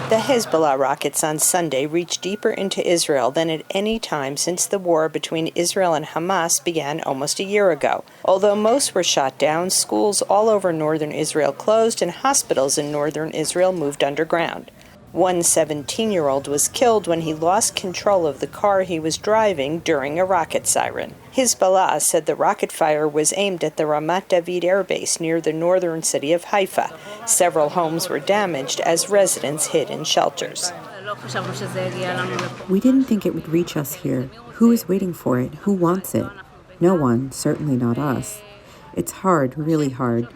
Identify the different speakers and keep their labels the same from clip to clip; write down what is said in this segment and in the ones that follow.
Speaker 1: The Hezbollah rockets on Sunday reached deeper into Israel than at any time since the war between Israel and Hamas began almost a year ago. Although most were shot down, schools all over northern Israel closed and hospitals in northern Israel moved underground. One 17-year-old was killed when he lost control of the car he was driving during a rocket siren. Hezbollah said the rocket fire was aimed at the Ramat David air base near the northern city of Haifa. Several homes were damaged as residents hid in shelters.
Speaker 2: We didn't think it would reach us here. Who is waiting for it? Who wants it? No one, certainly not us. It's hard, really hard.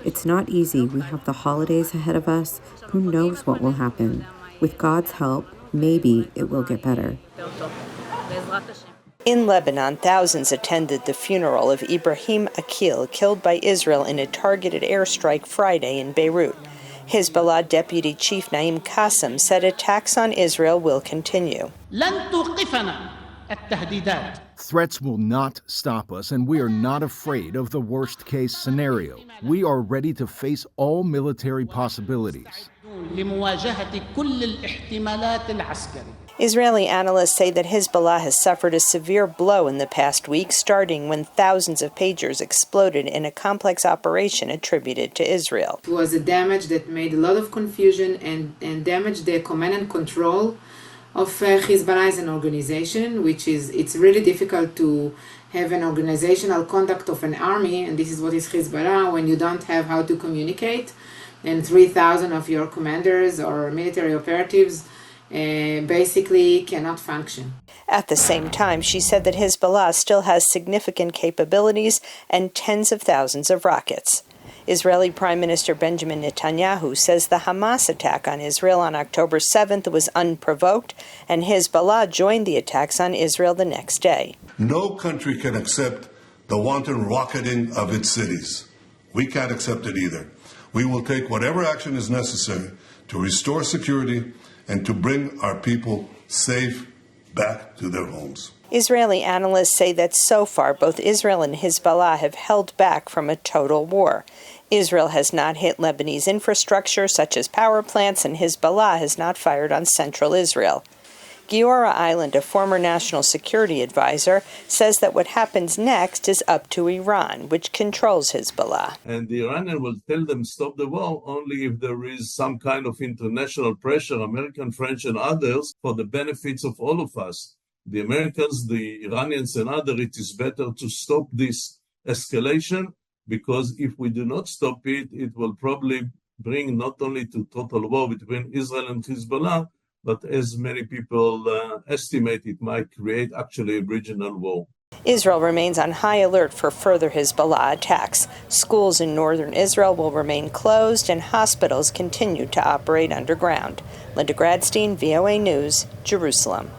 Speaker 2: It's not easy. We have the holidays ahead of us. Who knows what will happen? With God's help, maybe it will get better.
Speaker 1: In Lebanon, thousands attended the funeral of Ibraim Aqil, killed by Israel in a targeted airstrike Friday in Beirut. Hezbollah Deputy Chief Naim Qassem said attacks on Israel will continue.
Speaker 3: Threats will not stop us, and we are not afraid of the worst-case scenario. We are ready to face all military possibilities.
Speaker 1: Israeli analysts say that Hezbollah has suffered a severe blow in the past week, starting when thousands of pagers exploded in a complex operation attributed to Israel.
Speaker 4: It was a damage that made a lot of confusion and damaged the command and control of Hezbollah as an organization, it's really difficult to have an organizational conduct of an army, and this is what is Hezbollah, when you don't have how to communicate, and 3,000 of your commanders or military operatives basically cannot function.
Speaker 1: At the same time, she said that Hezbollah still has significant capabilities and tens of thousands of rockets. Israeli Prime Minister Benjamin Netanyahu says the Hamas attack on Israel on October 7th was unprovoked, and Hezbollah joined the attacks on Israel the next day.
Speaker 5: No country can accept the wanton rocketing of its cities. We can't accept it either. We will take whatever action is necessary to restore security and to bring our people safe back to their homes.
Speaker 1: Israeli analysts say that so far both Israel and Hezbollah have held back from a total war. Israel has not hit Lebanese infrastructure such as power plants, and Hezbollah has not fired on central Israel. Giora Island, a former national security advisor, says that what happens next is up to Iran, which controls Hezbollah.
Speaker 6: And the Iranians will tell them stop the war only if there is some kind of international pressure, American, French, and others, for the benefits of all of us. The Americans, the Iranians, and others, it is better to stop this escalation, because if we do not stop it, it will probably bring not only to total war between Israel and Hezbollah, but as many people estimate, it might create actually a regional war.
Speaker 1: Israel remains on high alert for further Hezbollah attacks. Schools in northern Israel will remain closed, and hospitals continue to operate underground. Linda Gradstein, VOA News, Jerusalem.